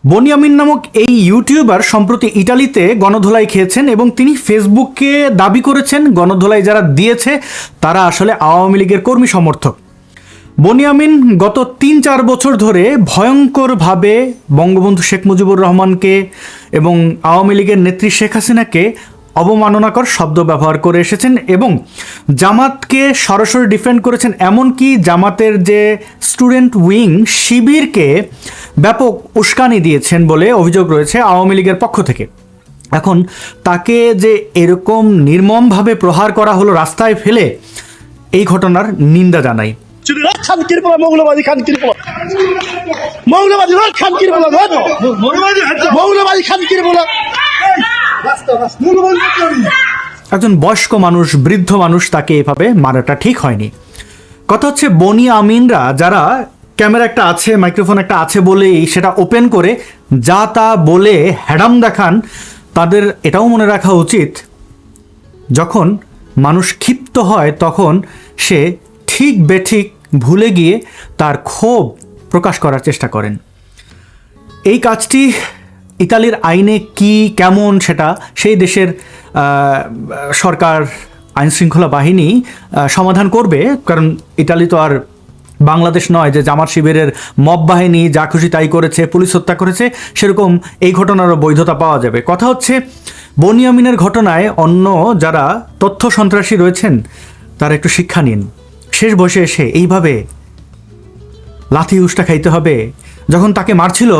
বনিয়ামিন নামক এই ইউটিউবার সম্প্রতি ইটালিতে গণধোলাই খেয়েছেন এবং তিনি ফেসবুকে দাবি করেছেন গণধোলাই যারা দিয়েছে তারা আসলে আওয়ামী লীগের কর্মী সমর্থক। বনিয়ামিন গত ৩-৪ বছর ধরে ভয়ঙ্করভাবে বঙ্গবন্ধু শেখ মুজিবুর রহমানকে এবং আওয়ামী লীগের নেত্রী শেখ হাসিনাকে অবমাননাকর শব্দ ব্যবহার করে এসেছেন এবং জামাতকে সরাসরি ডিফেন্ড করেছেন। এমনকি জামাতের যে স্টুডেন্ট উইং শিবিরকে ব্যাপক উস্কানি দিয়েছেন বলে অভিযোগ রয়েছে আওয়ামী লীগের পক্ষ থেকে। এখন তাকে যে এরকম নির্মমভাবে প্রহার করা হলো রাস্তায় ফেলে, এই ঘটনার নিন্দা জানাই। মৌলবাদী খানকির বলা মৌলবাদী খানকির বলা মৌলবাদী খানকির বলা। একজন বয়স্ক মানুষ, বৃদ্ধ মানুষ, তাকে এভাবে মারাটা ঠিক হয়নি। কথা হচ্ছে বনিয়ামিনরা যারা ক্যামেরা একটা আছে, মাইক্রোফোন একটা আছে বলেই সেটা ওপেন করে যা তা বলে হ্যাডাম দেখান, তাদের এটাও মনে রাখা উচিত যখন মানুষ ক্ষিপ্ত হয় তখন সে ঠিক বেঠিক ভুলে গিয়ে তার ক্ষোভ প্রকাশ করার চেষ্টা করেন। এই কাজটি ইতালির আইনে কি কেমন সেটা সেই দেশের সরকার, আইনশৃঙ্খলা বাহিনী সমাধান করবে, কারণ ইতালি তো আর বাংলাদেশ নয় যে জামাত শিবিরের মব বাহিনী যা খুশি তাই করেছে, পুলিশ হত্যা করেছে, সেরকম এই ঘটনারও বৈধতা পাওয়া যাবে। কথা হচ্ছে বনিয়ামিনের ঘটনায় অন্য যারা তথ্য সন্ত্রাসী রয়েছেন তারা একটু শিক্ষা নিন। শেষ বয়সে এসে এইভাবে লাথি উষ্টা খাইতে হবে? যখন তাকে মারছিল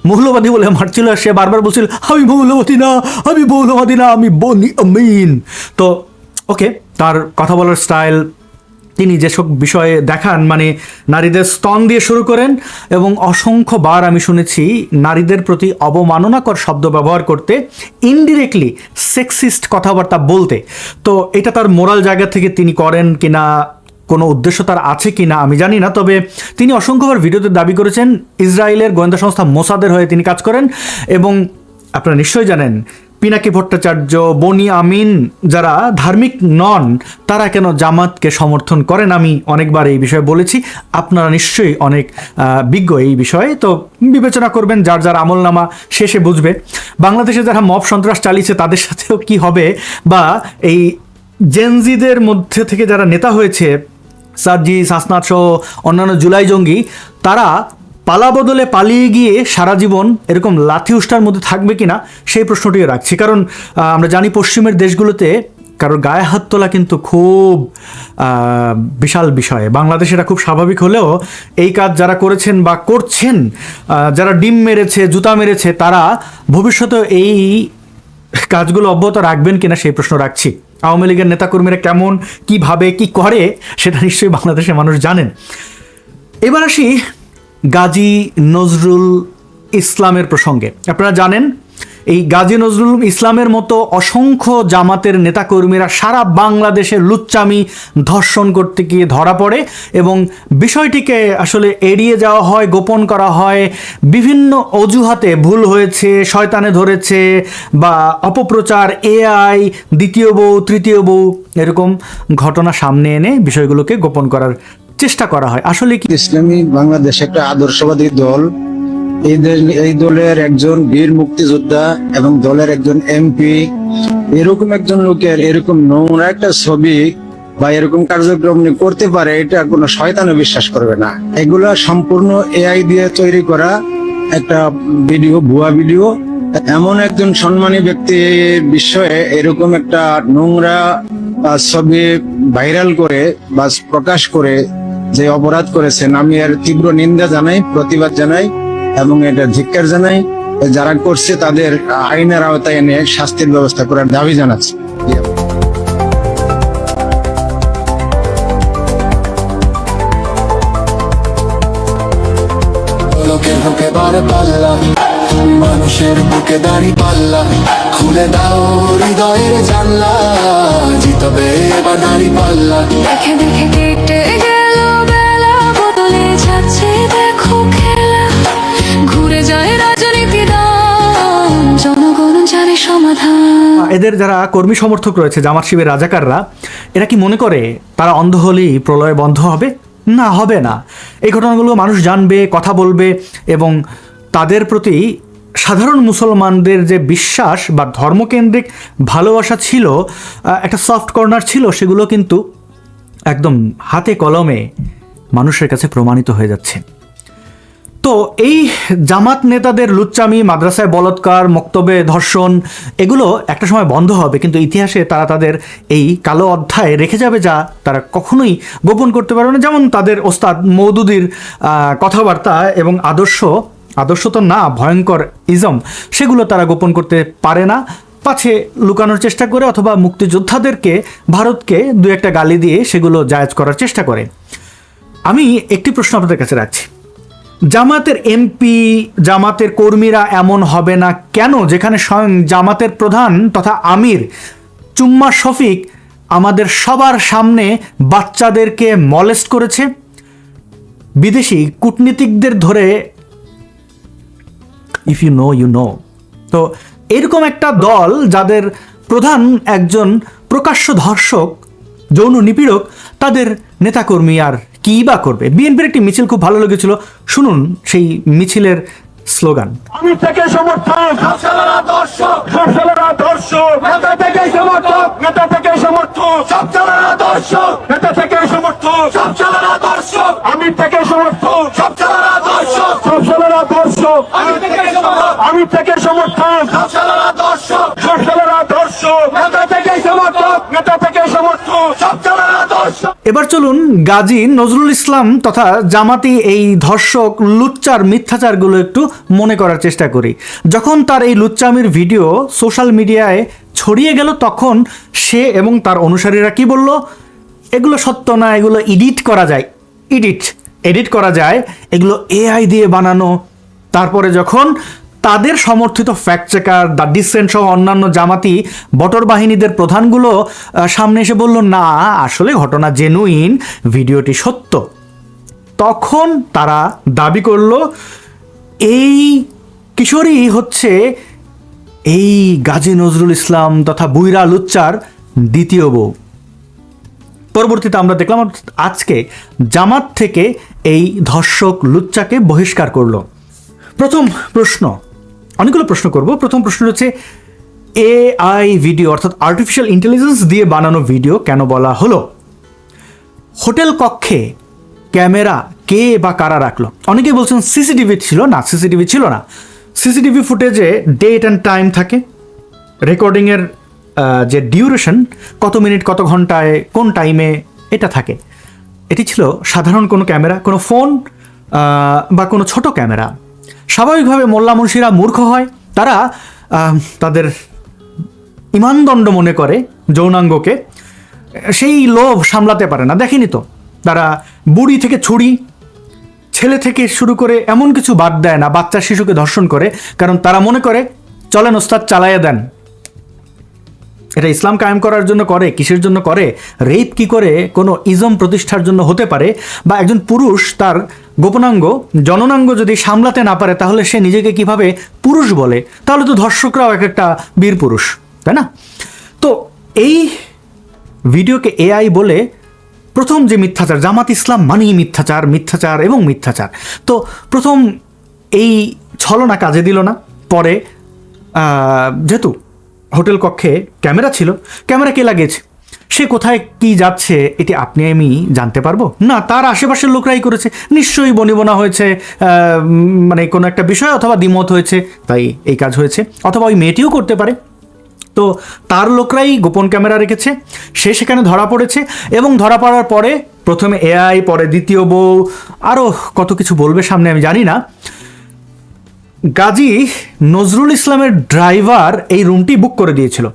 মৌলবাদী বলে মারছিল, সে বারবার বলছিল আমি মৌলবাদী না, আমি মৌলবাদী না, আমি বনিয়ামিন। তো ওকে, তার কথা বলার স্টাইল, তিনি যেসব বিষয়ে দেখান, মানে নারীদের স্তন দিয়ে শুরু করেন এবং অসংখ্যবার আমি শুনেছি নারীদের প্রতি অবমাননাকর শব্দ ব্যবহার করতে, ইনডিরেক্টলি সেক্সিস্ট কথাবার্তা বলতে। তো এটা তার মোরাল জায়গা থেকে তিনি করেন কিনা, কোনো উদ্দেশ্য তার আছে কি না আমি জানি না, তবে তিনি অসংখ্যবার ভিডিওতে দাবি করেছেন ইসরায়েলের গোয়েন্দা সংস্থা মোসাদের হয়ে তিনি কাজ করেন। এবং আপনারা নিশ্চয়ই জানেন পিনাকি ভট্টাচার্য, বনিয়ামিন যারা ধার্মিক নন তারা কেন জামাতকে সমর্থন করেন, আমি অনেকবার এই বিষয়ে বলেছি। আপনারা নিশ্চয়ই অনেক বিজ্ঞ এই বিষয়ে, তো বিবেচনা করবেন, যার যার আমলনামা শেষে বুঝবে। বাংলাদেশে যারা মব সন্ত্রাস চালিয়েছে তাদের সাথেও কি হবে, বা এই জেনজিদের মধ্যে থেকে যারা নেতা হয়েছে, সার্জিস, হাসনাত সহ অন্যান্য জুলাই জঙ্গি, তারা পালা বদলে পালিয়ে গিয়ে সারা জীবন এরকম লাথি উষ্টার মধ্যে থাকবে কিনা সেই প্রশ্নটিও রাখছি। কারণ আমরা জানি পশ্চিমের দেশগুলোতে কারোর গায়ে হাত তোলা কিন্তু খুব বিশাল বিষয়। বাংলাদেশে এটা খুব স্বাভাবিক হলেও এই কাজ যারা করেছেন বা করছেন, যারা ডিম মেরেছে, জুতা মেরেছে, তারা ভবিষ্যতে এই কাজগুলো অব্যাহত রাখবেন কিনা সেই প্রশ্ন রাখছি। আওয়ামী লীগের নেতাকর্মীরা কেমন, কিভাবে কি করে সেটা নিশ্চয়ই বাংলাদেশের মানুষ জানেন। এবার আসি গাজী নজরুল ইসলামের প্রসঙ্গে। আপনারা জানেন এই গাজী নজরুল ইসলামের মতো অসংখ্য জামাতের নেতাকর্মীরা সারা বাংলাদেশে লুচ্চামি, ধর্ষণ করতে গিয়ে ধরা পড়ে এবং বিষয়টিকে আসলে এড়িয়ে যাওয়া হয়, গোপন করা হয়, বিভিন্ন অজুহাতে ভুল হয়েছে, শয়তানে ধরেছে বা অপপ্রচার, এআই, দ্বিতীয় বউ, তৃতীয় বউ, এরকম ঘটনা সামনে এনে বিষয়গুলোকে গোপন করার চেষ্টা করা হয়। আসলে কি ইসলামী বাংলাদেশ একটা আদর্শবাদী দল, এই দলের একজন বীর মুক্তিযোদ্ধা এবং দলের একজন এমপি, এরকম একজন লোকের এরকম নোংরা একটা ছবি বা এরকম কার্যক্রম করতে পারে, এটা কোনো শয়তানও বিশ্বাস করবে না। এগুলা সম্পূর্ণ এআই দিয়ে তৈরি করা একটা ভিডিও, ভুয়া ভিডিও। এমন একজন সম্মানী ব্যক্তির বিষয়ে এরকম একটা নোংরা ছবি ভাইরাল করে বা প্রকাশ করে যে অপরাধ করেছেন, আমি এর তীব্র নিন্দা জানাই, প্রতিবাদ জানাই এবং এটা ধিক্কার জানাই। যারা করছে তাদের আইনের আওতায় এনে শাস্তির ব্যবস্থা করার দাবি জানাচ্ছি। লোকের বুকে বারে পাল্লা, মানুষের বুকে দাঁড়ি পাল্লা, খুলে দাও হৃদয়ের জানলা, জিতবে এবার দাঁড়ি পাল্লা। দেখে দেখে কেটে গেল বেলা, বদলে যাচ্ছে দেখো খেলা, ঘুরে যায় রাজনীতি দাম, জনগণ জানে সমাধান। এদের যারা কর্মী সমর্থক রয়েছে, জামাত শিবির রাজাকাররা, এরা কি মনে করে তারা অন্ধ হলেই প্রলয় বন্ধ হবে? না, হবে না। এই ঘটনাগুলো মানুষ জানবে, কথা বলবে এবং তাদের প্রতি সাধারণ মুসলমানদের যে বিশ্বাস বা ধর্মকেন্দ্রিক ভালোবাসা ছিল, একটা সফট কর্নার ছিল, সেগুলো কিন্তু একদম হাতে কলমে মানুষের কাছে প্রমাণিত হয়ে যাচ্ছে। তো এই জামাত নেতাদের লুচ্চামি, মাদ্রাসায় বলৎকার, মক্তবে ধর্ষণ, এগুলো একটা সময় বন্ধ হবে, কিন্তু ইতিহাসে তারা তাদের এই কালো অধ্যায় রেখে যাবে, যা তারা কখনোই গোপন করতে পারবে না। যেমন তাদের ওস্তাদ মওদুদির কথাবার্তা এবং আদর্শ তো না, ভয়ঙ্কর ইজম, সেগুলো তারা গোপন করতে পারে না, পাছে লুকানোর চেষ্টা করে অথবা মুক্তিযোদ্ধাদেরকে, ভারতকে দু একটা গালি দিয়ে সেগুলো জায়েজ করার চেষ্টা করে। আমি একটি প্রশ্ন আপনাদের কাছে রাখছি, জামাতের এমপি, জামাতের কর্মীরা এমন হবে না কেন, যেখানে স্বয়ং জামাতের প্রধান তথা আমির চুম্মা শফিক আমাদের সবার সামনে বাচ্চাদেরকে মলেস্ট করেছে, বিদেশি কূটনীতিকদের ধরে, if you know you know. তো এরকম একটা দল যাদের প্রধান একজন প্রকাশ্য ধর্ষক, যৌন নিপীড়ক, তাদের নেতাকর্মী আর কি বা করবে? বিএনপির একটি মিছিল খুব ভালো লেগেছিল, শুনুন সেই মিছিলের স্লোগান। আমি থেকে সমর্থক, ধর্ষকেরা দর্শক, ধর্ষকেরা দর্শক, নেতা থেকে সমর্থক, নেতা থেকে সমর্থক, সবচেরা দর্শক, নেতা থেকে সমর্থক, সবচেরা দর্শক, আমি থেকে সমর্থক, সবচেরা দর্শক, সবচেরা দর্শক, আমি থেকে সমর্থক, আমি থেকে সমর্থক, সবচেরা দর্শক, সবচেরা দর্শক, নেতা থেকে সমর্থক, নেতা থেকে সমর্থক, সবচেরা দর্শক। এবার চলুন গাজী নজরুল ইসলাম তথা জামাতি এই ধর্ষক, লুচ্চার, মিথ্যাচারগুলো একটু মনে করার চেষ্টা করি। যখন তার এই লুচ্চামির ভিডিও সোশ্যাল মিডিয়ায় ছড়িয়ে গেল, তখন সে এবং তার অনুসারীরা কি বলল? এগুলো সত্য না, এগুলো এডিট করা যায়, এডিট করা যায়, এগুলো এআই দিয়ে বানানো। তারপরে যখন তাদের সমর্থিত ফ্যাক্ট চেকার, দ্য ডিসেন্ট সহ অন্যান্য জামাতি বটর বাহিনীদের প্রধানগুলো সামনে এসে বলল, না আসলে ঘটনা জেনুইন, ভিডিওটি সত্য, তখন তারা দাবি করল এই কিশোরী হচ্ছে এই গাজী নজরুল ইসলাম তথা বুইরা লুচ্চার দ্বিতীয় বউ। পরবর্তীতে আমরা দেখলাম আজকে জামাত থেকে এই ধর্ষক লুচ্চাকে বহিষ্কার করলো। প্রথম প্রশ্ন, অনেকগুলো প্রশ্ন করব। প্রথম প্রশ্ন হচ্ছে, এআই ভিডিও অর্থাৎ আর্টিফিশিয়াল ইন্টেলিজেন্স দিয়ে বানানো ভিডিও কেন বলা হলো? হোটেল কক্ষে ক্যামেরা কে বা কারা রাখলো? অনেকেই বলছেন সিসিটিভি ছিল না, সিসিটিভি ছিল না। সিসিটিভি ফুটেজে ডেট অ্যান্ড টাইম থাকে, রেকর্ডিংয়ের যে ডিউরেশন, কত মিনিট, কত ঘন্টায়, কোন টাইমে, এটা থাকে। এটি ছিল সাধারণ কোনো ক্যামেরা, কোনো ফোন বা কোনো ছোট ক্যামেরা। স্বাভাবিকভাবে মোল্লা মুন্সিরা মূর্খ হয়, তারা তাদের ইমানদণ্ড মনে করে যৌনাঙ্গকে, সেই লোভ সামলাতে পারে না। দেখেনি তো, তারা বুড়ি থেকে ছুরি, ছেলে থেকে শুরু করে এমন কিছু বাদ দেয় না, বাচ্চা শিশুকে ধর্ষণ করে, কারণ তারা মনে করে চলেন ওস্তাদ চালাইয়া দেন। এটা ইসলাম কায়েম করার জন্য করে, কিসের জন্য করে? রেপ কি করে কোনো ইজম প্রতিষ্ঠার জন্য হতে পারে? বা একজন পুরুষ তার গোপনাঙ্গ, জননাঙ্গ যদি সামলাতে না পারে, তাহলে সে নিজেকে কিভাবে পুরুষ বলে? তাহলে তো ধর্ষকরাও এক একটা বীর পুরুষ, তাই না? তো এই ভিডিওকে এআই বলে প্রথম যে মিথ্যাচার, জামাত ইসলাম মানেই মিথ্যাচার, মিথ্যাচার এবং মিথ্যাচার। তো প্রথম এই ছলনা কাজে দিল না। পরে যেহেতু হোটেল কক্ষে ক্যামেরা ছিল, ক্যামেরা কে লাগিয়েছে, সে কোথায় কি যাচ্ছে, এটি আপনি আমি জানতে পারবো না? তার আশেপাশের লোকরাই করেছে, নিশ্চয়ই বনিবনা হয়েছে, মানে কোনো একটা বিষয় অথবা দ্বিমত হয়েছে, তাই এই কাজ হয়েছে। অথবা ওই মেয়েটিও করতে পারে। তো তার লোকরাই গোপন ক্যামেরা রেখেছে, সে সেখানে ধরা পড়েছে, এবং ধরা পড়ার পরে প্রথমে এআই, পরে দ্বিতীয় বউ, আরও কত কিছু বলবে সামনে, আমি জানি না। গাজী নজরুল ইসলামের ড্রাইভার এই রুমটি বুক করে দিয়েছিল।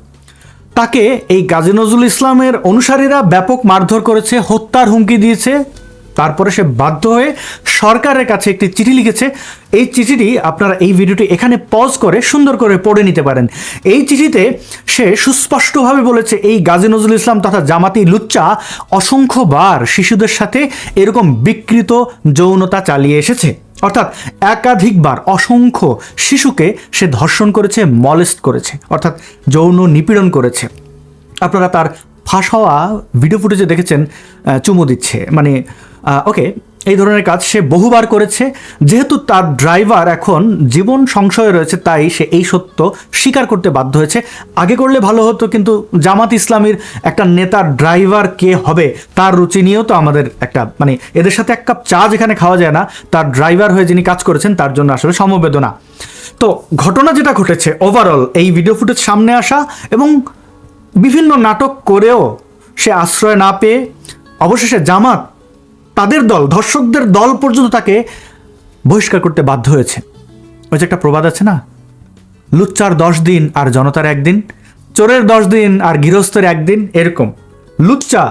তাকে এই গাজী নজরুল ইসলামের অনুসারীরা ব্যাপক মারধর করেছে, হত্যার হুমকি দিয়েছে। তারপরে সে বাধ্য হয়ে সরকারের কাছে একটি চিঠি লিখেছে। এই চিঠিটি আপনারা এই ভিডিওটি এখানে পজ করে সুন্দর করে পড়ে নিতে পারেন। এই চিঠিতে সে সুস্পষ্টভাবে বলেছে, এই গাজী নজরুল ইসলাম তথা জামাতি লুচ্চা অসংখ্যবার শিশুদের সাথে এরকম বিকৃত যৌনতা চালিয়ে এসেছে, অর্থাৎ একাধিকবার অসংখ্য শিশুকে সে ধর্ষণ করেছে, মলেস্ট করেছে, অর্থাৎ যৌন নিপীড়ন করেছে। আপনারা তার ফাঁস হওয়া ভিডিও ফুটেজে দেখেছেন চুমু দিচ্ছে, মানে ওকে, এই ধরনের কাজ সে বহুবার করেছে। যেহেতু তার ড্রাইভার এখন জীবন সংশয়ে রয়েছে, তাই সে এই সত্য স্বীকার করতে বাধ্য হয়েছে। আগে করলে ভালো হতো, কিন্তু জামাত ইসলামীর একটা নেতার ড্রাইভার কে হবে তার রুচি নিয়েও তো আমাদের একটা মানে এদের সাথে এক কাপ চা যেখানে খাওয়া যায় না, তার ড্রাইভার হয়ে যিনি কাজ করেছেন তার জন্য আসলে সমবেদনা। তো ঘটনা যেটা ঘটেছে ওভারঅল, এই ভিডিও ফুটেজ সামনে আসা এবং বিভিন্ন নাটক করেও সে আশ্রয় না পেয়ে অবশেষে জামাত তাদের দল, ধর্ষকদের দল পর্যন্ত তাকে বহিষ্কার করতে বাধ্য হয়েছে। ওই যে একটা প্রবাদ আছে না, লুচ্চার 10 দিন আর জনতার 1 দিন, চোরের 10 দিন আর গৃহস্থের 1 দিন। এরকম লুচ্চা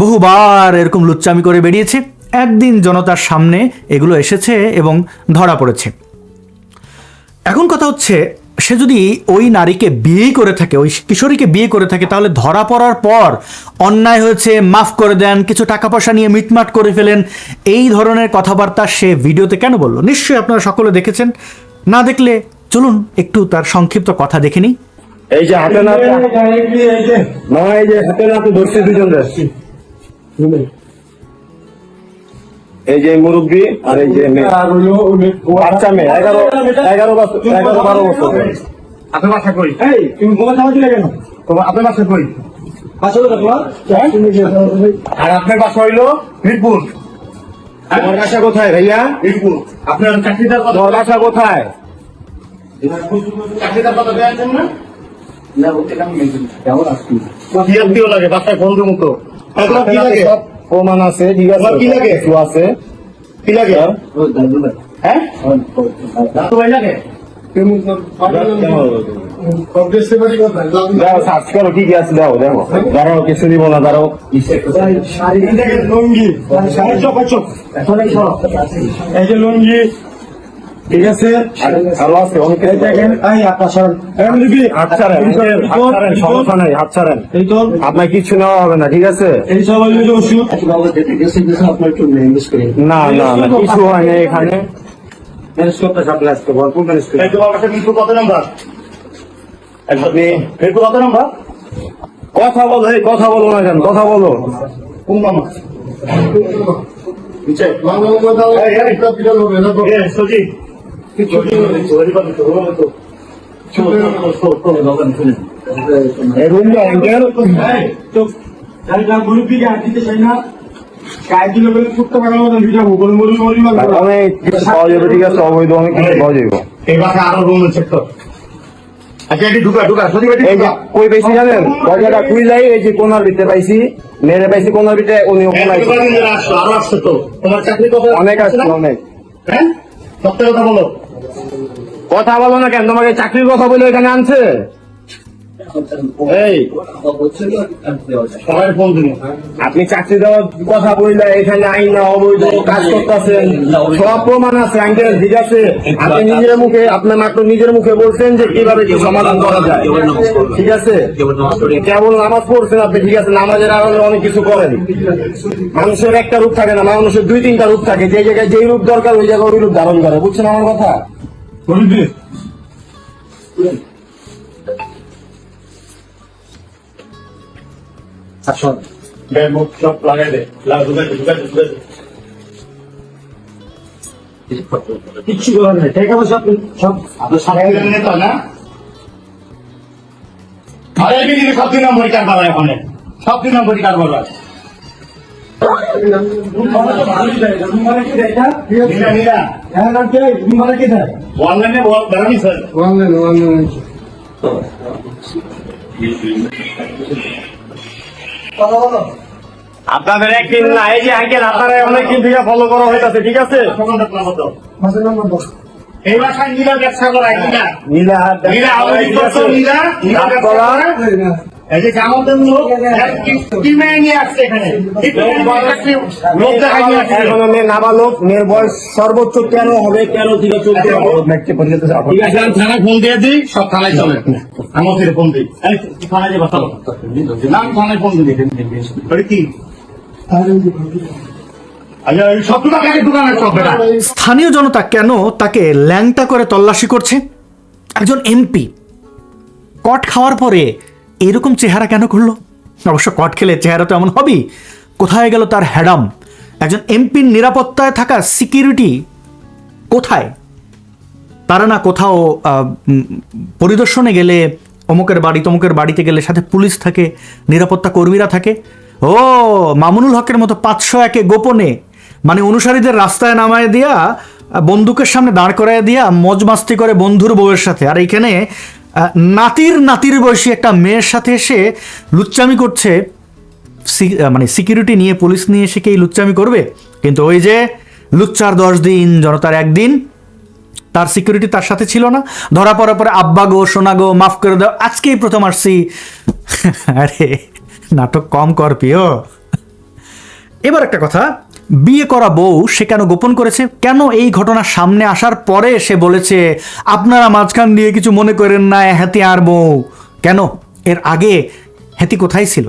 বহুবার এরকম লুচ্চামি করে বেরিয়েছে, একদিন জনতার সামনে এগুলো এসেছে এবং ধরা পড়েছে। এখন কথা হচ্ছে, সে যদি ওই নারীকে বিয়ে করে থাকে, ওই কিশোরীকে বিয়ে করে থাকে, তাহলে ধরা পড়ার পর অন্যায় হয়েছে মাফ করে দেন, কিছু টাকা পয়সা নিয়ে মিটমাট করে ফেলেন, এই ধরনের কথাবার্তা সে ভিডিওতে কেন বলল? নিশ্চয়ই আপনারা সকলে দেখেছেন। না দেখলে চলুন একটু তার সংক্ষিপ্ত কথা দেখে নিই। এই যে হাতে না না, এই যে হাতে না ধরছে দুজন, এই যে মুরব্বী আর এই যে মেয়ে, বাচ্চা মেয়ে 11 বছর 12 বছর। আপনার বাসা কই? তুমি গোমা চাওয়া দিলে কেন? তোমার আপনার বাসা কই? আর আপনার বাসা হইলো মিরপুর। আমার বাসা কোথায় ভাইয়া? মিরপুর। আপনার চাকরিদার কথা, বাসা কোথায়? চাকরিদার কথা দেওয়ার না কেমন লাগে বাসায় বন্ধু মতো কি লাগে? প্রমাণ আছে, ঠিক আছে, কি লাগে? কিছু আছে, কি লাগে? হ্যাঁ, দাদু ভাই লাগে। সার্চ করো কি কি আছে, দাও দেখো। দাঁড়াও, কিছু দিব না, দাঁড়াও। লুঙ্গি, এই যে লুঙ্গি, ঠিক আছে, আরো আছে অনেক। দেখেন সমস্যা নাই, হাত ছাড়েন, আপনার কিছু নেওয়া হবে না, ঠিক আছে? না না না, কিছু হয় না এখানে। কথা বলো, এই কথা বলো না কেন? কথা বলো। কোন মামা? সজি অবৈধ অনেক কিছু পাওয়া যাবে। আরো রুম সেক্টর। আচ্ছা, এটি ঢুকা ঢুকা এই যে কই পাইছি জানেন? দরজাটা খুলে যাই, এই যে কোনার ভিতরে পাইছি, মেরে পাইছি কোনার ভিতরে, উনি ওখানে আরো আসছে। তো তোমার চাকরি অনেক আসছে, অনেক। হ্যাঁ, সত্যি কথা বলো। কথা বলো না কেন? তোমাকে চাকরির কথা বলে এখানে আনছে। এই আপনি চাকরি দেওয়ার কথা বললে এখানে আইন না অবৈধ কাজ করতেছেন, সব প্রমাণ আছে, আঙ্কেল, ঠিক আছে? আপনি নিজের মুখে, আপনার মাত্র নিজের মুখে বলছেন যে কিভাবে কি সমাধান করা যায়, ঠিক আছে? কেবল নামাজ পড়ছেন আপনি, ঠিক আছে, নামাজের আড়ালে অনেক কিছু করেন। মানুষের একটা রূপ থাকে না, মানুষের 2-3টা রূপ থাকে, যে জায়গায় যেই রূপ দরকার ওই জায়গায় ওই রূপ ধারণ করে, বুঝছেন আমার কথা? সব লাগাই দে, কিচ্ছু করার নেই, ঠিক আছে? সব আপনার নেতা না, সব 2 নম্বরই কারবার, এখন সব 2 নম্বরই কারবার। আপনাদের একদিন না, এই যে আঙ্কেল আপনারা অনেকদিন থেকে ফলো করা হইতেছে, ঠিক আছে? এই বাসায় নীলা ব্যবসা করায়, নীলা এই যে জামাতের লোক কি মেয়ে নিয়ে আসছে এখানে, মেয়ে নাবালক, মেয়ের বয়স সর্বোচ্চ 13 হবে, 13 থেকে 14 হবে। ঠিক আছে, আমি থানায় ফোন দিয়ে দিই, সব থানায় চলে। আমার ফিরে ফোন দিই, থানায় যাবো, না আমি থানায় ফোন দিই। কি স্থানীয় জনতা কেন তাকে ল্যাংটা করে তল্লাশি করছে? একজন এমপি কট খাওয়ার পরে এরকম চেহারা কেন করলো? অবশ্য কট খেলে চেহারা তো এমন হবেই। কোথায় গেল তার হ্যাডাম? একজন এমপির নিরাপত্তায় থাকা সিকিউরিটি কোথায়? তারা না কোথাও পরিদর্শনে গেলে অমুকের বাড়ি তমুকের বাড়িতে গেলে সাথে পুলিশ থাকে, নিরাপত্তা কর্মীরা থাকে। ও মামুনুল হকের মতো 501-এ গোপনে মানে অনুসারীদের রাস্তায় নামায় দিয়া, বন্দুকের সামনে দাঁড় করায় দিয়া মজ মাস্তি করে বন্ধুর বউয়ের সাথে। আর এইখানে নাতির বয়সী একটা মেয়ের সাথে এসে লুচ্চামি করছে। মানে সিকিউরিটি নিয়ে, পুলিশ নিয়ে এসে কি এই লুচ্চামি করবে? কিন্তু ওই যে লুচ্চার 10 দিন জনতার 1 দিন, তার সিকিউরিটি তার সাথে ছিল না। ধরা পড়ার পরে আব্বা গো সোনা গো মাফ করে দাও, আজকেই প্রথম আসছি। আরে নাটক কম কর প্রিয়। এবার একটা কথা, বিয়ে করা বউ সে কেন গোপন করেছে? কেন এই ঘটনা সামনে আসার পরে সে বলেছে আপনারা মাঝখান দিয়ে কিছু মনে করেন না, হ্যাতি আর বউ? কেন? এর আগে হ্যাতি কোথায় ছিল?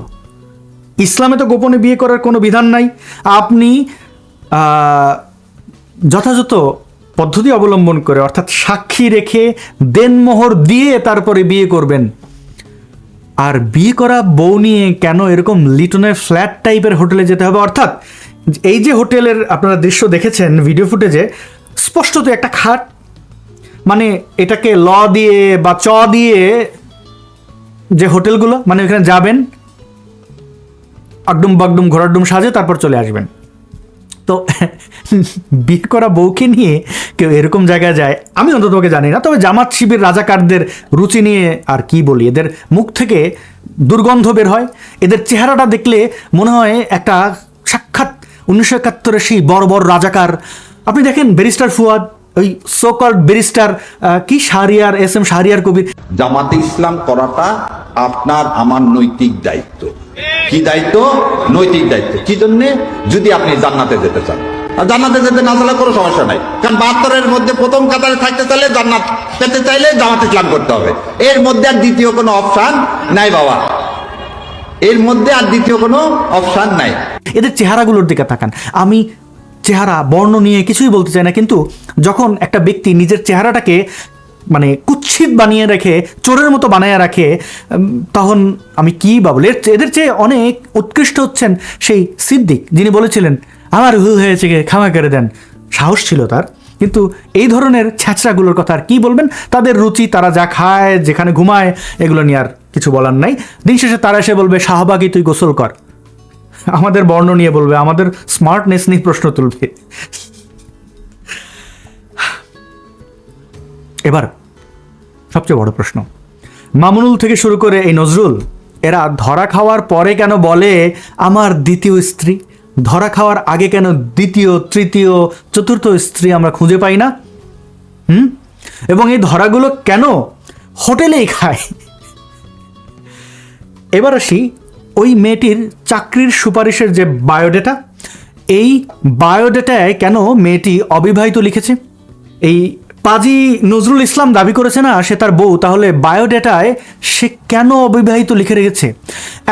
ইসলামে তো গোপনে বিয়ে করার কোনো বিধান নাই। আপনি যথাযথ পদ্ধতি অবলম্বন করে, অর্থাৎ সাক্ষী রেখে দেনমোহর দিয়ে তারপরে বিয়ে করবেন। আর বিয়ে করা বউ নিয়ে কেন এরকম লিটনের ফ্ল্যাট টাইপের হোটেলে যেতে হবে? অর্থাৎ এই যে হোটেলের আপনারা দৃশ্য দেখেছেন ভিডিও ফুটেজে, স্পষ্টত একটা খাট, মানে এটাকে ল দিয়ে বা চ দিয়ে যে হোটেলগুলো, মানে ওখানে যাবেন আগডুম বাগডুম ঘোরাডুম সাজে তারপর চলে আসবেন। তো বিয়ে করা বউকে নিয়ে কেউ এরকম জায়গায় যায় আমি অন্তত জানি না। তবে জামাত শিবির রাজাকারদের রুচি নিয়ে আর কি বলি, এদের মুখ থেকে দুর্গন্ধ বের হয়। এদের চেহারাটা দেখলে মনে হয় একটা সাক্ষাৎ 1971-এর সেই বড় বড় রাজাকার। আপনি দেখেন ব্যারিস্টার ফুয়াদ, ওই সোকল্ড ব্যারিস্টার কি শাহরিয়ার, SM শাহরিয়ার কবির। জামাতে ইসলাম করাটা আপনার আমার নৈতিক দায়িত্ব। কি দায়িত্ব? নৈতিক দায়িত্ব। কি জন্যে? যদি আপনি জান্নাতে যেতে চান। আর জান্নাতে যেতে না চাইলে কোনো সমস্যা নাই, কারণ 72-এর মধ্যে প্রথম কাতারে থাকতে চাইলে, জান্নাত পেতে চাইলে জামাতে ইসলাম করতে হবে। এর মধ্যে আর দ্বিতীয় কোনো অপশন নাই বাবা, এর মধ্যে আর দ্বিতীয় কোনো অপশন নাই। এদের চেহারাগুলোর দিকে তাকান। আমি চেহারা বর্ণ নিয়ে কিছুই বলতে চাই না, কিন্তু যখন একটা ব্যক্তি নিজের চেহারাটাকে মানে কুৎসিত বানিয়ে রেখে, চোরের মতো বানায় রাখে, তখন আমি কি বলি। এদের চেয়ে অনেক উৎকৃষ্ট হচ্ছেন সেই সিদ্দিক, যিনি বলেছিলেন আমার ভুল হয়েছে, ক্ষমা করে দেন। সাহস ছিল তার। কিন্তু এই ধরনের ছ্যাঁচড়াগুলোর কথা আর কি বলবেন? তাদের রুচি, তারা যা খায়, যেখানে ঘুমায়, এগুলো নিয়ে আর কিছু বলার নাই। দিন শেষে তারা এসে বলবে শাহবাগী তুই গোসল কর, আমাদের বর্ণ নিয়ে বলবে, আমাদের স্মার্টনেস নিয়ে প্রশ্ন তুলবে। এবার সবচেয়ে বড় প্রশ্ন, মামুনুল থেকে শুরু করে এই নজরুল, এরা ধরা খাওয়ার পরে কেন বলে আমার দ্বিতীয় স্ত্রী? ধরা খাওয়ার আগে কেন দ্বিতীয়, তৃতীয়, চতুর্থ স্ত্রী আমরা খুঁজে পাই না? এবং এই ধরাগুলো কেন হোটেলেই খায়? এবার আসি ওই মেয়েটির চাকরির সুপারিশের যে বায়োডেটা, এই বায়োডেটায় কেন মেয়েটি অবিবাহিত লিখেছে? এই পাজি নজরুল ইসলাম দাবি করেছে না সে তার বউ, তাহলে বায়োডেটায় সে কেন অবিবাহিত লিখে রেখেছে?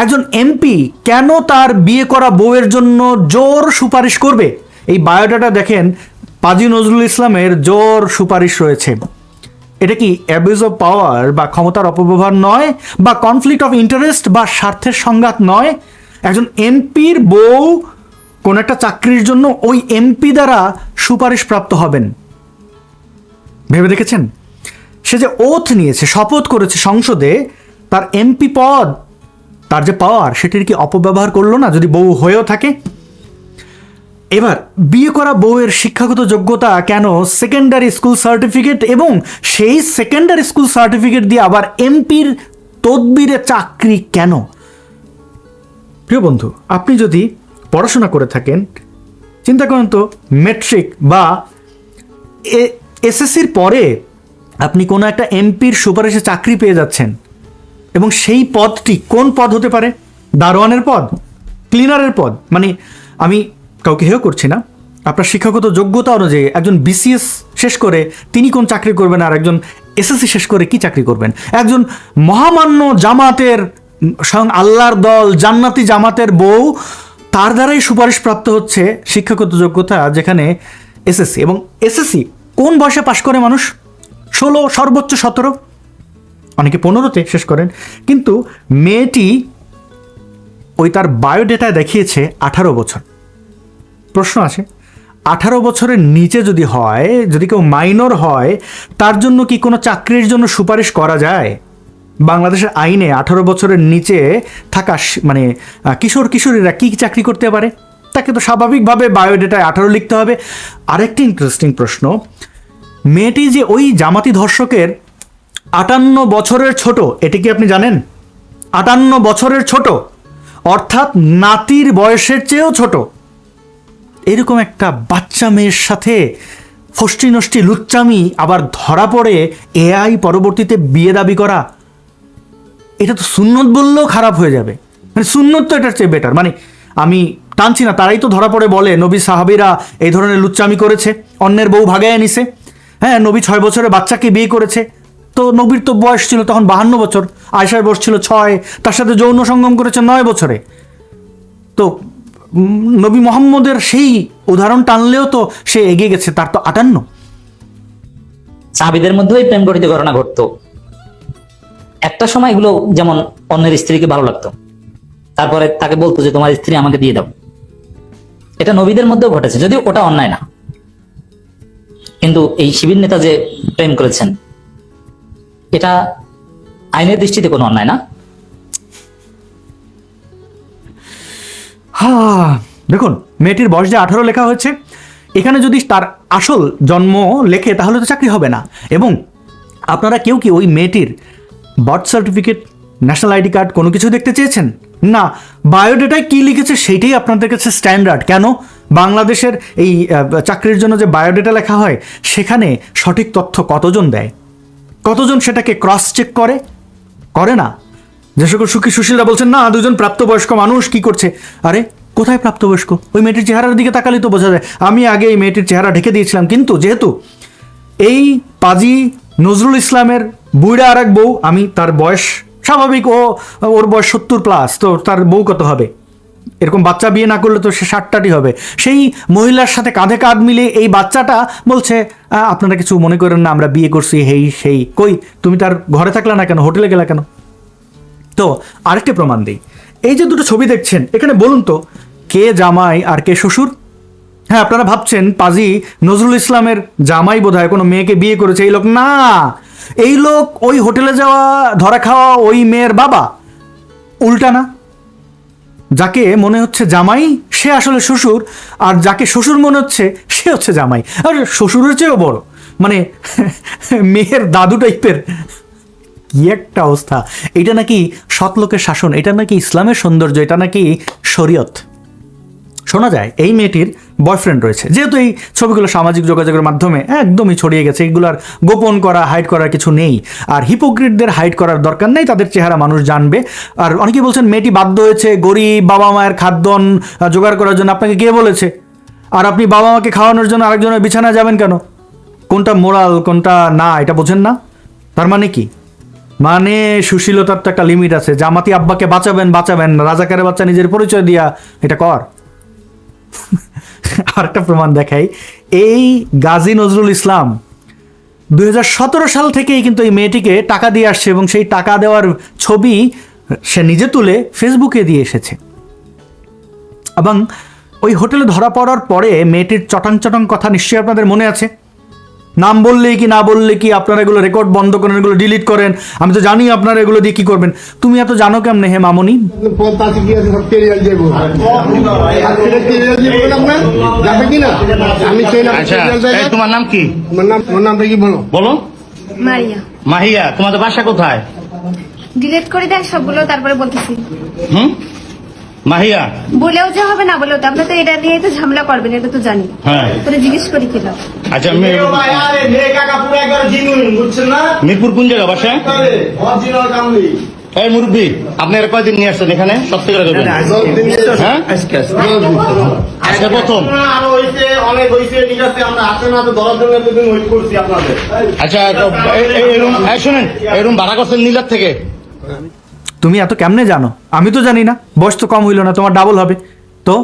একজন এমপি কেন তার বিয়ে করা বউয়ের জন্য জোর সুপারিশ করবে? এই বায়োডাটা দেখেন, পাজি নজরুল ইসলামের জোর সুপারিশ রয়েছে। এটা কি অ্যাবিউজ অফ পাওয়ার বা ক্ষমতার অপব্যবহার নয়, বা কনফ্লিক্ট অফ ইন্টারেস্ট বা স্বার্থের সংঘাত নয়? একজন এমপির বউ কোন একটা চাকরির জন্য ওই এমপি দ্বারা সুপারিশ প্রাপ্ত হবেন, ভেবে দেখেছেন? সে যে ওথ নিয়েছে, শপথ করেছে সংসদে, তার এমপি পদ, তার যে পাওয়ার, সেটির কি অপব্যবহার করলো না যদি বউ হয়েও থাকে? এবার বিয়ে করা বউয়ের শিক্ষাগত যোগ্যতা কেন সেকেন্ডারি স্কুল সার্টিফিকেট, এবং সেই সেকেন্ডারি স্কুল সার্টিফিকেট দিয়ে আবার এমপির তদবিরে চাকরি কেন? প্রিয় বন্ধু, আপনি যদি পড়াশোনা করে থাকেন, চিন্তা করেন তো, মেট্রিক বা এসএসসির পরে আপনি কোনো একটা এমপির সুপারিশে চাকরি পেয়ে যাচ্ছেন, এবং সেই পদটি কোন পদ হতে পারে? দারোয়ানের পদ, ক্লিনারের পদ। মানে আমি কাউকে হেয় করছি না, আপনার শিক্ষাগত যোগ্যতা অনুযায়ী একজন বিসিএস শেষ করে তিনি কোন চাকরি করবেন, আর একজন এসএসসি শেষ করে কি চাকরি করবেন? একজন মহামান্য জামাতের, স্বয়ং আল্লাহর দল জান্নাতি জামাতের বউ, তার দ্বারাই সুপারিশ প্রাপ্ত হচ্ছে শিক্ষাগত যোগ্যতা, যেখানে এসএসসি। এবং এসএসসি কোন বয়সে পাশ করে মানুষ? 16, সর্বোচ্চ 17, অনেকে 15-তে শেষ করেন। কিন্তু মেয়েটি ওই তার বায়োডেটায় দেখিয়েছে 18 বছর। প্রশ্ন আছে, 18 বছরের নিচে যদি হয়, যদি কেউ মাইনর হয়, তার জন্য কি কোনো চাকরির জন্য সুপারিশ করা যায়? বাংলাদেশের আইনে 18 বছরের নিচে থাকা মানে কিশোর কিশোরীরা কি চাকরি করতে পারে? তাকে তো স্বাভাবিকভাবে বায়োডেটায় 18 লিখতে হবে। আরেকটি ইন্টারেস্টিং প্রশ্ন, মেয়েটি যে ওই জামাতি ধর্ষকের 58 বছরের ছোট, এটি কি আপনি জানেন? 58 বছরের ছোট, অর্থাৎ নাতির বয়সের চেয়েও ছোট। এরকম একটা বাচ্চা মেয়ের সাথে ফষ্টি নষ্টি লুচ্চামি আবার ধরা পড়ে এআই পরবর্তীতে বিয়ে দাবি করা, এটা তো সুন্নত বললেও খারাপ হয়ে যাবে। মানে সুন্নত তো এটার চেয়ে বেটার। মানে আমি টানছি না, তারাই তো ধরা পড়ে বলে নবী সাহাবীরা এই ধরনের লুচ্চামি করেছে, অন্যের বউ ভাগায় নিছে। হ্যাঁ, নবী 6 বছরের বাচ্চাকে বিয়ে করেছে, তো নবীর তো বয়স ছিল তখন 52 বছর, আয়েশার বয়স ছিল 6, তার সাথে যৌন সঙ্গম করেছে 9 বছরে। তো নবী মোহাম্মদের সেই উদাহরণ টানলেও তো সে এগিয়ে গেছে, তার তো 58। সাহাবীদের মধ্যেই প্রেম গঠিত ঘটনা ঘটতো। একটা সময় এগুলো যেমন অন্যের স্ত্রীকে ভালো লাগতো, তারপরে তাকে বলতো যে তোমার স্ত্রী আমাকে দিয়ে দাও। এটা নবীদের মধ্যেও ঘটেছে, যদিও ওটা অন্যায় না। কিন্তু এই শিবির নেতা যে প্রেম করেছেন, এটা আইনের দৃষ্টিতে কোনো অন্যায় না। দেখুন, মেয়েটির বয়স যে 18 লেখা হয়েছে, এখানে যদি তার আসল জন্ম লেখে তাহলে তো চাকরি হবে না। এবং আপনারা কেউ কি ওই মেয়েটির birth certificate, national ID card কোনো কিছু দেখতে চেয়েছেন? না, বায়োডেটায় কি লিখেছে সেটাই আপনাদের কাছে স্ট্যান্ডার্ড। কেন? বাংলাদেশের এই চাকরির জন্য যে বায়োডেটা লেখা হয়, সেখানে সঠিক তথ্য কতজন দেয়? কতজন সেটাকে ক্রস চেক করে না? যে সকল সুখী সুশীলরা বলছেন না 2জন প্রাপ্তবয়স্ক মানুষ কি করছে, আরে কোথায় প্রাপ্তবয়স্ক? ওই মেয়েটির চেহারার দিকে তাকালেই তো বোঝা যায়। আমি আগে এই মেয়েটির চেহারা ঢেকে দিয়েছিলাম, কিন্তু যেহেতু এই পাজি নজরুল ইসলামের বুইড়া আর এক বউ, আমি তার বয়স স্বাভাবিক, ওর বয়স 70+, তো তার বউ কত হবে? এরকম বাচ্চা বিয়ে না করলে তো সে 60টাটি হবে। সেই মহিলার সাথে কাঁধে কাঁধ মিলে এই বাচ্চাটা বলছে আপনারা কিছু মনে করেন না, আমরা বিয়ে করছি, সেই কই তুমি তার ঘরে থাকলে না কেন, হোটেলে গেলা কেন? তো আরেকটি প্রমাণ দিই, এই যে দুটো ছবি দেখছেন, এখানে বলুন তো কে জামাই আর কে শ্বশুর? হ্যাঁ, আপনারা ভাবছেন পাজি নজরুল ইসলামের জামাই বোধহয় কোনো মেয়েকে বিয়ে করেছে। এই লোক না, এই লোক ওই হোটেলে যাওয়া ধরা খাওয়া ওই মেয়ের বাবা। উল্টা না, যাকে মনে হচ্ছে জামাই সে আসলে শ্বশুর, আর যাকে শ্বশুর মনে হচ্ছে সে হচ্ছে জামাই। আর শ্বশুরের চেয়েও বড়, মানে মেয়ের দাদু টাইপের। কি একটা অবস্থা! এটা নাকি সৎলোকের শাসন, এটা নাকি ইসলামের সৌন্দর্য, এটা নাকি শরীয়ত। শোনা যায় এই মেয়েটির বয়ফ্রেন্ড রয়েছে। যেহেতু এই ছবিগুলো সামাজিক যোগাযোগের মাধ্যমে একদমই ছড়িয়ে গেছে, এগুলোর গোপন করা, হাইড করার কিছু নেই। আর হিপোক্রিটদের হাইড করার দরকার নেই, তাদের চেহারা মানুষ জানবে। আর অনেকেই বলছেন মেয়েটি বাধ্য হয়েছে গরিব বাবা মায়ের খাদ্যন জোগাড় করার জন্য। আপনাকে কে বলেছে? আর আপনি বাবা মাকে খাওয়ানোর জন্য আরেকজনের বিছানায় যাবেন কেন? কোনটা মোরাল কোনটা না এটা বোঝেন না? তার মানে কি? মানে সুশীলতার তো একটা লিমিট আছে। জামাতি আব্বাকে বাঁচাবেন, রাজাকারের বাচ্চা নিজের পরিচয় দিয়া এটা কর। আরেকটা প্রমাণ দেখাই, এই গাজী নজরুল ইসলাম 2017 সাল থেকেই কিন্তু এই মেয়েটিকে টাকা দিয়ে আসছে, এবং সেই টাকা দেওয়ার ছবি সে নিজে তুলে ফেসবুকে দিয়ে এসেছে। এবং ওই হোটেলে ধরা পড়ার পরে মেয়েটির চটাং চটাং কথা নিশ্চয়ই আপনাদের মনে আছে। নাম বললেই কি না বললে কি আপনারা এগুলো রেকর্ড বন্ধ করেন, এগুলো ডিলিট করেন। আমি তো জানি আপনারা এগুলো দিয়ে কি করবেন। তুমি এত জানো কেমনে হে মামনি? তোমার নাম কি? নামটা কি বলো? বলো। মারিয়া। মাহিয়া, তোমাদের বাসা কোথায়? ডিলিট করে দেখ সবগুলো, তারপরে বলতেছি। মাহিয়া বলেও যে হবে, না বলেও তো আপনি তো এটা নিয়ে তো ঝামেলা করবেন, এটা তো জানি। হ্যাঁ, তোরে জিজ্ঞেস করি কিনা। আচ্ছা, মিরপুর কোন জায়গা বাসা? এই মুরব্বী, আপনি এর কয়দিন নিয়ে আসছেন এখানে? সব থেকে হ্যাঁ, আজকে প্রথম। আচ্ছা, শোনেন, এই রুম ভাড়া করছেন নীলার থেকে? তুমি এত কেমনে জানো? আমি তো জানি না, বয়স তো কম হইল না, তোমার ডাবল হবে তো।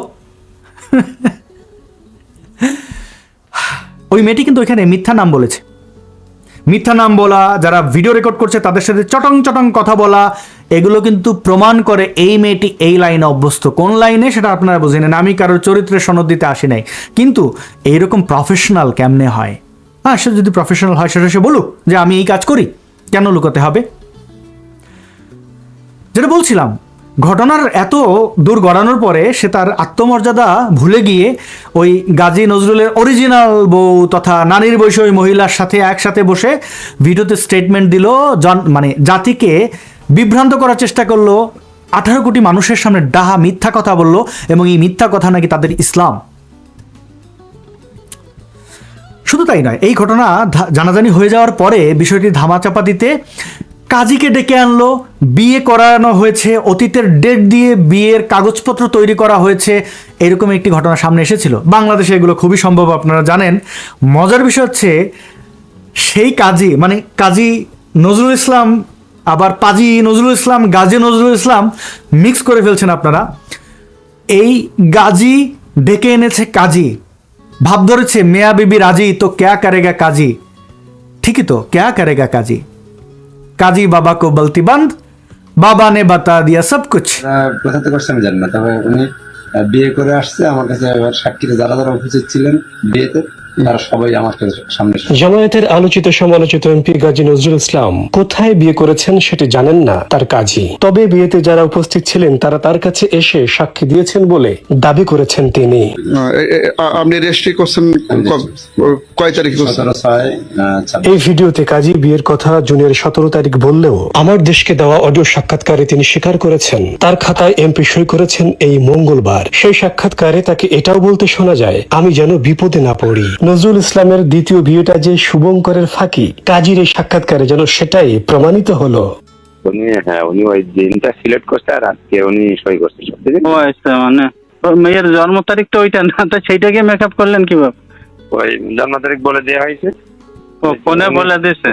ওই মেয়েটি কিন্তু ওইখানে মিথ্যা নাম বলেছে। মিথ্যা নাম বলা, যারা ভিডিও রেকর্ড করছে তাদের সাথে চটং চটং কথা বলা, এগুলো কিন্তু প্রমাণ করে এই মেয়েটি এই লাইনে অভ্যস্ত। কোন লাইনে সেটা আপনারা বুঝে নেন, আমি কারোর চরিত্রের সনদ দিতে আসি নাই। কিন্তু এইরকম প্রফেশনাল কেমনে হয়? হ্যাঁ, সে যদি প্রফেশনাল হয় সেটা সে বলুক যে আমি এই কাজ করি, কেন লুকাতে হবে? যেটা বলছিলাম, ঘটনার এত দূর গড়ানোর পরে সে তার আত্মমর্যাদা ভুলে গিয়ে ওই গাজী নজরুলের অরিজিনাল বউ তথা নারীর বয়সী ওই মহিলার সাথে একসাথে বসে ভিডিওতে স্টেটমেন্ট দিল, মানে জাতিকে বিভ্রান্ত করার চেষ্টা করলো, 18 কোটি মানুষের সামনে ডাহা মিথ্যা কথা বলল, এবং এই মিথ্যা কথা নাকি তাদের ইসলাম। শুধু তাই নয়, এই ঘটনা জানাজানি হয়ে যাওয়ার পরে বিষয়টি ধামাচাপা দিতে কাজীকে ডেকে আনলো, বিয়ে করানো হয়েছে, অতীতের ডেট দিয়ে বিয়ের কাগজপত্র তৈরি করা হয়েছে, এরকম একটি ঘটনা সামনে এসেছিল। বাংলাদেশে এগুলো খুবই সম্ভব, আপনারা জানেন। মজার বিষয় হচ্ছে সেই কাজী, মানে কাজী নজরুল ইসলাম, আবার পাজি নজরুল ইসলাম, গাজী নজরুল ইসলাম মিক্স করে ফেলছেন আপনারা। এই গাজী ডেকে এনেছে কাজী, ভাব ধরেছে মিয়া বিবি রাজি তো ক্যা করেগা কাজী। ঠিকই তো, ক্যা করেগা কাজী। কাজী বাবা কো বলতি বন্ধ, বাবা নে বাতা দিয়া সব কুছ। কোথা থেকে করছে আমি জানি না, তবে উনি বিয়ে করে আসছে আমার কাছে। এবার সাক্ষীরা যারা যারা উপস্থিত ছিলেন বিয়েতে, তারা সবাই আমার সামনে। জামায়াতের আলোচিত সমালোচিত এমপি গাজী নজরুল ইসলাম কোথায় বিয়ে করেছেন সেটি জানেন না তার কাজী। তবে বিয়েতে যারা উপস্থিত ছিলেন তারা তার কাছে এসে সাক্ষী দিয়েছেন বলে দাবি করেছেন তিনি। আপনি রেজিস্ট্রি করছেন কয় তারিখে করছেন? এই ভিডিওতে কাজী বিয়ের কথা জুনের 17 তারিখ বললেও আমার দেশকে দেওয়া অডিও সাক্ষাৎকারে তিনি স্বীকার করেছেন তার খাতায় এমপি সই করেছেন এই মঙ্গলবার। সেই সাক্ষাৎকারে তাকে এটাও বলতে শোনা যায়, আমি যেন বিপদে না পড়ি। নজরুল ইসলামের দ্বিতীয় বিয়েটা যে শুভঙ্করের ফাঁকি, কাজীর এই সাক্ষাৎকারে যেন সেটাই প্রমাণিত হলো। উনি ওই দিনটা সিলেক্ট করছে আর আজকে উনি সই করছে। ও আচ্ছা, মানে মেয়ের জন্ম তারিখ তো ওইটা না, তো সেইটাকে মেকআপ করলেন কিভাবে? ওই জন্ম তারিখ বলে দেওয়া হয়েছে। ও ফোনে বলে দিয়েছে?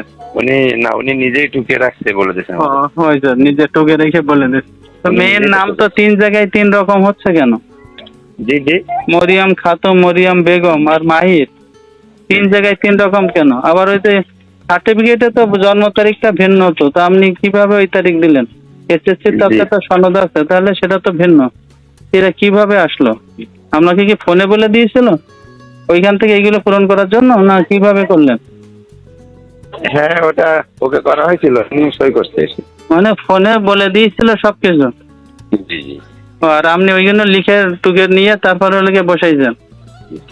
উনি নিজেই টুকে রাখছে বলে দিয়েছে। হয়েছে, নিজে টুকে রেখে বলে দিয়েছে। তো মেয়ের নাম তো 3 জায়গায় 3 রকম হচ্ছে কেন? জি জি, মরিয়ম খাতুন, মরিয়ম বেগম আর মাহির, 3 জায়গায় 3 রকম কেন? আবার ওই যে সার্টিফিকেটে তো জন্ম তারিখটা ভিন্ন, তো আপনি কিভাবে ওই তারিখ দিলেন? এসএসসি তো আপনার তো সনদ আছে, তাহলে সেটা তো ভিন্ন। এটা কিভাবে আসলো? আপনাকে কি ফোনে বলে দিয়েছিল ওইখান থেকে এইগুলো পূরণ করার জন্য, না কিভাবে করলেন? হ্যাঁ ওটা ওকে করা হয়েছিল, উনি সই করছে। মানে ফোনে বলে দিয়েছিল সবকিছু? জি জি। আর আপনি ওইগুলো লিখে টুকে নিয়ে তারপরে লিখে বসাইছেন?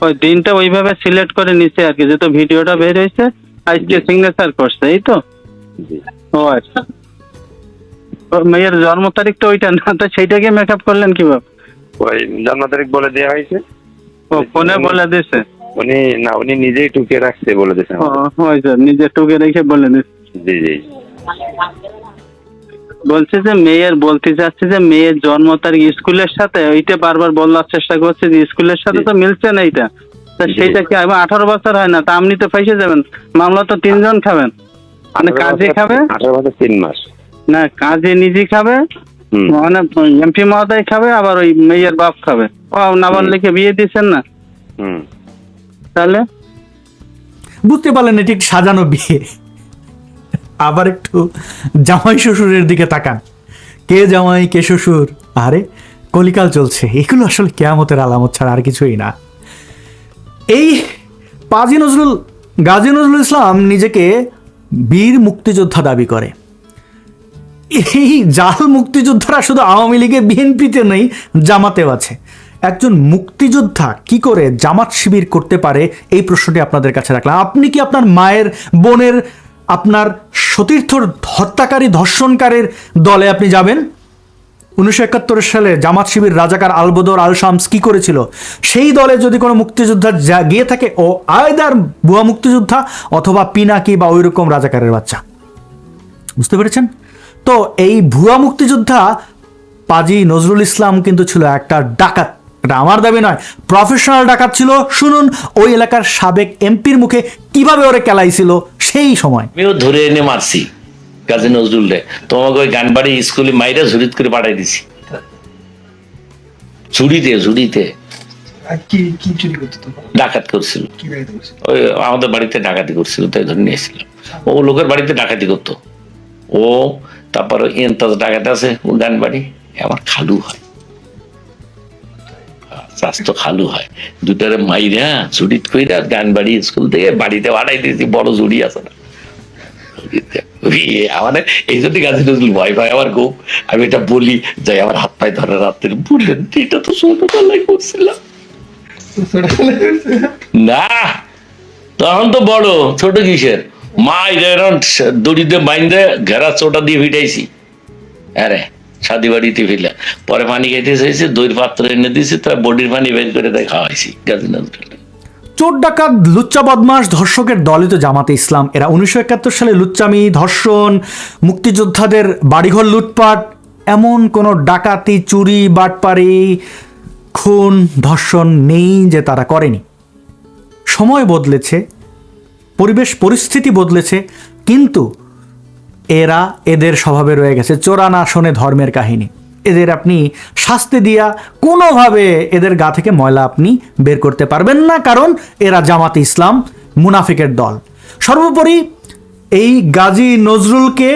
ওই দিনটা ওইভাবে সিলেক্ট করে নিচ্ছে আর কি, যেহেতু ভিডিওটা বের হয়েছে আজকে সিগনেচার করছে, এই তো? ও আচ্ছা, মেয়ের জন্ম তারিখটা ওইটা না, তো সেইটাকে মেকআপ করলেন কিভাবে? ওই জন্ম তারিখ বলে দেওয়া হয়েছে। ও ফোনে বলে দিয়েছে? উনি নিজেই টুকে রাখছে বলে দিয়েছে। হয়েছে, নিজে টুকে রেখে বলে দিয়েছে। জি জি। বলছে যে মেয়ের, বলতে চাচ্ছে যে মেয়ের জন্ম তারিখ স্কুলের সাথে, ওইটা বারবার বলার চেষ্টা করছে যে স্কুলের সাথে তো মিলছে না এইটা। তা সেইটা কি 18 বছর হয় না? তা আপনি তো ফাইসে যাবেন, মামলা তো 3 জন খাবেন। মানে কাজে খাবে 18 বছর 3 মাস না, কাজে নিজে খাবে, মানে এমপি মহোদয় খাবে, আবার ওই মেয়ের বাপ খাবে। ও নাবার লিখে বিয়ে দিচ্ছেন না? তাহলে বুঝতে পারলেন এটি একটি সাজানো বিয়ে। আবার একটু জামাই শ্বশুরের দিকে তাকান, কে জামাই কে শ্বশুর, আরে কলিকাল চলছে। এগুলো আসলে কিয়ামতের আলামত ছাড়া আর কিছুই না। এই গাজী নজরুল ইসলাম নিজেকে বীর মুক্তিযোদ্ধা দাবি করে। এই জাল মুক্তিযোদ্ধারা শুধু আওয়ামী লীগে, বিএনপিতে নেই, জামাতেও আছে। একজন মুক্তিযোদ্ধা কি করে জামাত শিবির করতে পারে, এই প্রশ্নটি আপনাদের কাছে রাখলাম। আপনি কি আপনার মায়ের, বোনের, আপনার সতীর্থর হত্যাকারী, ধর্ষণকারীর দলে আপনি যাবেন? 1971 সালে জামাত শিবির, রাজাকার আলবদর, আল শামস কি করেছিল? সেই দলে যদি কোনো মুক্তিযোদ্ধা গিয়ে থাকে, ও আয়দার ভুয়া মুক্তিযোদ্ধা অথবা পিনাকি বা ওই রকম রাজাকারের বাচ্চা। বুঝতে পেরেছেন তো? এই ভুয়া মুক্তিযোদ্ধা পাজি নজরুল ইসলাম কিন্তু ছিল একটা ডাকাত। এটা আমার দাবি নয়, প্রফেশনাল ডাকাত ছিল। শুনুন ওই এলাকার সাবেক এমপির মুখে কিভাবে ওরে কেলাইছিল সেই সময়। আমিও ধরে এনে মারছি গাজী নজরুল রে, তোমাকে ওই গানবাড়ি স্কুলে মাইরা ঝুড়িত করে পাঠাই দিছি। ঝুড়িতে ডাকাত করছিল, ওই আমাদের বাড়িতে ডাকাতি করছিল, তাই ধরে নিয়েছিলাম। ও লোকের বাড়িতে ডাকাতি করতো, ও তারপরে ইন্তাজ ডাকাত আছে ও গান বাড়ি আমার খালু হয়, স্বাস্থ্য খালু হয়। দুটারে মাইরা ছুটিত কইরা গান বাড়ি স্কুল থেকে বাড়িতে বাড়াই দিয়েছি, বড় জুড়ি আছে না আমাদের এই জন্য গাজী নজরুল ভয় পায় আমার খুব। আমি এটা বলি যাই আমার হাত পায়ে ধরে রাত্রে বললেন এটা তো ছোটবেলায় করছিলাম না, তখন তো বড়, ছোট কিসের মাইরে দড়িতে বাইন্দে ঘেরা চোটা দিয়ে ফিটাইছি। আরে শাদি বাড়িতে ফিরলে পরে পানি খাইতে চাইছে, দইয়ের পাত্র এনে দিয়েছি, তার বডির পানি বের করে তাই খাওয়াইছি গাজী নজরুল। চোর ডাকাত লুচ্চা বদমাস ধর্ষকের দলই তো জামাতে ইসলাম। এরা 1971 সালে লুচ্চামি, ধর্ষণ, মুক্তিযোদ্ধাদের বাড়িঘর লুটপাট, এমন কোনো ডাকাতি, চুরি, বাটপারি, খুন, ধর্ষণ নেই যে তারা করেনি। সময় বদলেছে, পরিবেশ পরিস্থিতি বদলেছে, কিন্তু এরা এদের স্বভাবে রয়ে গেছে। চোরানা শোনে ধর্মের কাহিনী। এদের আপনি শাস্তি দিয়া কোনোভাবে এদের গা থেকে ময়লা আপনি বের করতে পারবেন না, কারণ এরা জামাতে ইসলাম, মুনাফিকের দল। সর্বোপরি এই গাজী নজরুলকে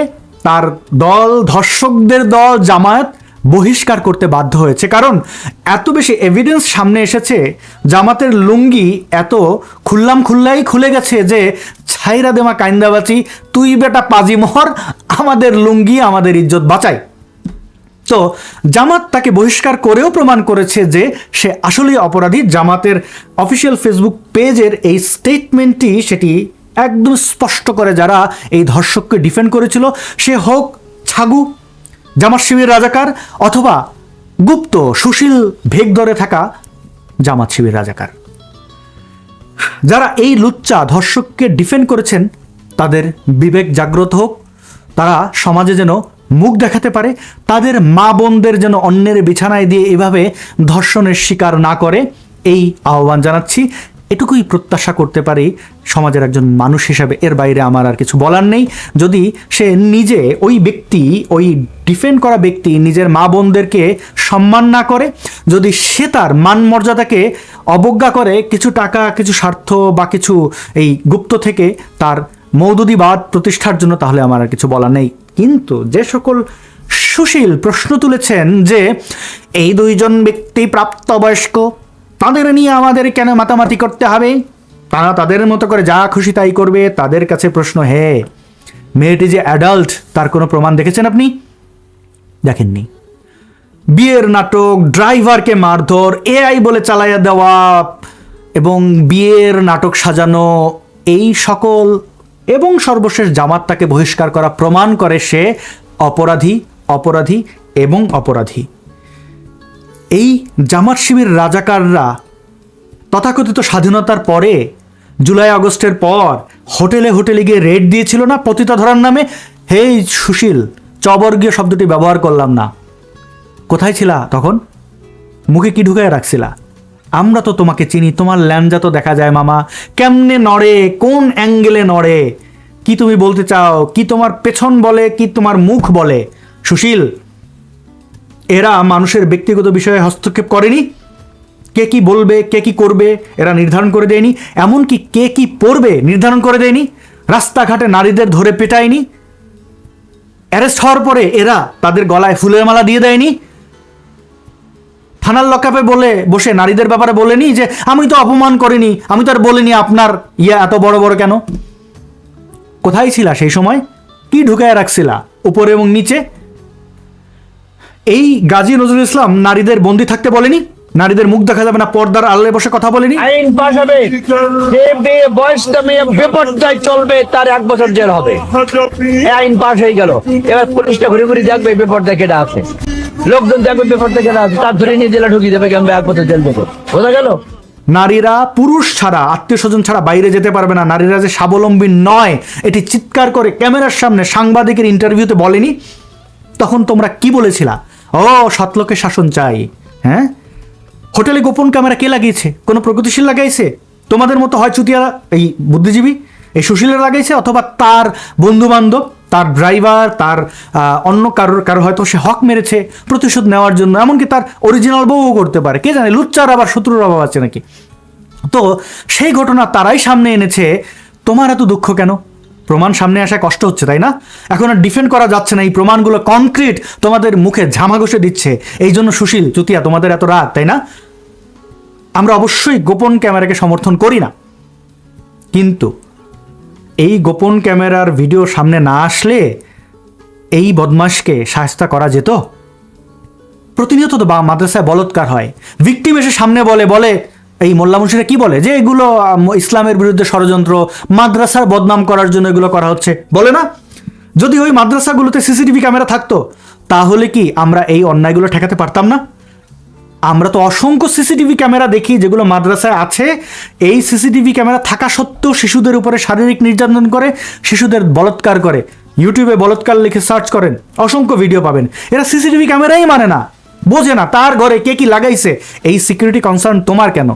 তার দল, ধর্ষকদের দল জামায়াত বহিষ্কার করতে বাধ্য হয়েছে, কারণ এত বেশি এভিডেন্স সামনে এসেছে। জামাতের লুঙ্গি এত খুল্লাই খুলে গেছে যে ছাইরা দেমা কাইন্দাবাচি, তুই বেটা পাজি মোহর, আমাদের লুঙ্গি আমাদের ইজ্জত বাঁচাই। তো জামাত তাকে বহিষ্কার করেও প্রমাণ করেছে যে সে আসলেই অপরাধী। জামাতের অফিসিয়াল ফেসবুক পেজের এই স্টেটমেন্টটি সেটি একদম স্পষ্ট করে, যারা এই ধর্ষককে ডিফেন্ড করেছিল, সে হোক ছাগু, জামাত শিবির রাজাকার, অথবা গুপ্ত সুশীল ভেগ ধরে থাকা জামাত শিবির রাজাকার, যারা এই লুচ্চা ধর্ষককে ডিফেন্ড করেছেন, তাদের বিবেক জাগ্রত হোক, তারা সমাজে যেন মুখ দেখাতে পারে, তাদের মা বোনদের যেন অন্যের বিছানায় দিয়ে এভাবে ধর্ষণের শিকার না করে, এই আহ্বান জানাচ্ছি। এটুকুই প্রত্যাশা করতে পারি সমাজের একজন মানুষ হিসাবে। এর বাইরে আমার আর কিছু বলার নেই। যদি সে নিজে, ওই ব্যক্তি, ওই ডিফেন্ড করা ব্যক্তি নিজের মা বোনদেরকে সম্মান না করে, যদি সে তার মান মর্যাদাকে অবজ্ঞা করে কিছু টাকা, কিছু স্বার্থ বা কিছু এই গুপ্ত থেকে তার মৌদুদিবাদ প্রতিষ্ঠার জন্য, তাহলে আমার আর কিছু বলার নেই। কিন্তু যে সকল সুশীল প্রশ্ন তুলেছেন যে এই দুইজন ব্যক্তি প্রাপ্তবয়স্ক, তাদের নিয়ে আমাদের কেন মাতামাতি করতে হবে, তারা তাদের মতো করে যা খুশি তাই করবে, তাদের কাছে প্রশ্ন, হে মেয়েটি যে অ্যাডাল্ট তার কোনো প্রমাণ দেখেছেন আপনি? দেখেননি। বিয়ের নাটক, ড্রাইভারকে মারধর, এআই বলে চালাইয়া দেওয়া এবং বিয়ের নাটক সাজানো, এই সকল এবং সর্বশেষ জামাত তাকে বহিষ্কার করা প্রমাণ করে সে অপরাধী, অপরাধী এবং অপরাধী। এই জামাত শিবির রাজাকাররা তথাকথিত স্বাধীনতার পরে, জুলাই আগস্টের পর হোটেলে হোটেলে গিয়ে রেড দিয়েছিল না পতিতা ধরার নামে? হেই সুশীল, চবর্গীয় শব্দটি ব্যবহার করলাম না, কোথায় ছিলা তখন? মুখে কি ঢুকায় রাখছিলা? আমরা তো তোমাকে চিনি, তোমার ল্যাঞ্জা তো দেখা যায় মামা, কেমনে নড়ে, কোন অ্যাঙ্গেলে নড়ে, কি তুমি বলতে চাও, কি তোমার পেছন বলে, কি তোমার মুখ বলে? সুশীল, এরা মানুষের ব্যক্তিগত বিষয়ে হস্তক্ষেপ করেনি, কে কি বলবে, কে কি করবে এরা নির্ধারণ করে দেয়নি, এমনকি কে কি পড়বে নির্ধারণ করে দেয়নি, রাস্তাঘাটে নারীদের ধরে পেটায়নি, অ্যারেস্ট হওয়ার পরে এরা তাদের গলায় ফুলের মালা দিয়ে দেয়নি, থানার লকআপে বসে নারীদের ব্যাপারে বলেনি যে আমি তো অপমান করিনি, আমি তো আর বলিনি আপনার ইয়া এত বড় বড় কেন? কোথায় ছিলা সেই সময়? কি ঢুকায় রাখছিলা উপরে এবং নিচে? এই গাজী নজরুল ইসলাম নারীদের বন্দী থাকতে বলেনি, নারীদের মুখ দেখা যাবে না, পর্দার আড়ালে বসে কথা বলেনি। আইন পাস হবে, যে মেয়ে বয়স্ক মেয়ে বেপরদায় চলবে তার 1 বছর জেল হবে। আইন পাস হয়ে গেল, এবার পুলিশটা ঘুরে ঘুরে দেখবে বেপরদায় কেটে আছে, লোকজন দেখবে বেপরদায় কেটে আছে, তার ধরে নিয়ে জেলে ঢুকিয়ে দেবে, কেমন 1 বছর জেল দেবো। বোঝা গেল? নারীরা পুরুষ ছাড়া, আত্মীয় স্বজন ছাড়া বাইরে যেতে পারবে না। নারীরা যে স্বাবলম্বী নয় এটি চিৎকার করে ক্যামেরার সামনে সাংবাদিকের ইন্টারভিউতে বলেনি? তখন তোমরা কি বলেছিলা? ও সৎলোকের শাসন চাই। হ্যাঁ, হোটেলে গোপন ক্যামেরা কে লাগিয়েছে? কোনো প্রগতিশীল লাগাইছে? তোমাদের মতো হয় চুতিয়া এই বুদ্ধিজীবী, এই সুশীলের লাগাইছে, অথবা তার বন্ধু বান্ধব, তার ড্রাইভার, তার অন্য কারোর হয়তো সে হক মেরেছে প্রতিশোধ নেওয়ার জন্য, এমনকি তার অরিজিনাল বউও করতে পারে, কে জানে, লুচ্চার আবার শত্রুর অভাব আছে নাকি। তো সেই ঘটনা তারাই সামনে এনেছে। তোমার এত দুঃখ কেন? প্রমাণ সামনে আসা কষ্ট হচ্ছে, তাই না? এখন আর ডিফেন্ড করা যাচ্ছে না, এই প্রমাণগুলো কনক্রিট তোমাদের মুখে ঝামা ঘষে দিচ্ছে। এই জন্য সুশীল চুতিয়া তোমাদের এত রাগ, তাই না? আমরা অবশ্যই গোপন ক্যামেরাকে সমর্থন করি না, কিন্তু এই গোপন ক্যামেরার ভিডিও সামনে না আসলে এই বদমাশকে শায়েস্তা করা যেত। প্রতিনিয়ত তো মাদ্রাসায় বলৎকার হয়, ভিকটিম এসে সামনে বলে এই মোল্লা মুন্সিরা কি বলে যে এগুলো ইসলামের বিরুদ্ধে ষড়যন্ত্র, মাদ্রাসার বদনাম করার জন্য এগুলো করা হচ্ছে, বলে না? যদি ওই মাদ্রাসাগুলোতে সিসিটিভি ক্যামেরা থাকতো তাহলে কি আমরা এই অন্যায়গুলো ঠেকাতে পারতাম না? আমরা তো অসংখ্য সিসিটিভি ক্যামেরা দেখি যেগুলো মাদ্রাসায় আছে, এই সিসিটিভি ক্যামেরা থাকা সত্ত্বেও শিশুদের উপরে শারীরিক নির্যাতন করে, শিশুদের বলৎকার করে। ইউটিউবে বলৎকার লিখে সার্চ করেন, অসংখ্য ভিডিও পাবেন। এরা সিসিটিভি ক্যামেরাই মানে না, বোঝে না তার ঘরে কে কি লাগাইছে। এই সিকিউরিটি কনসার্ন তোমার কেন?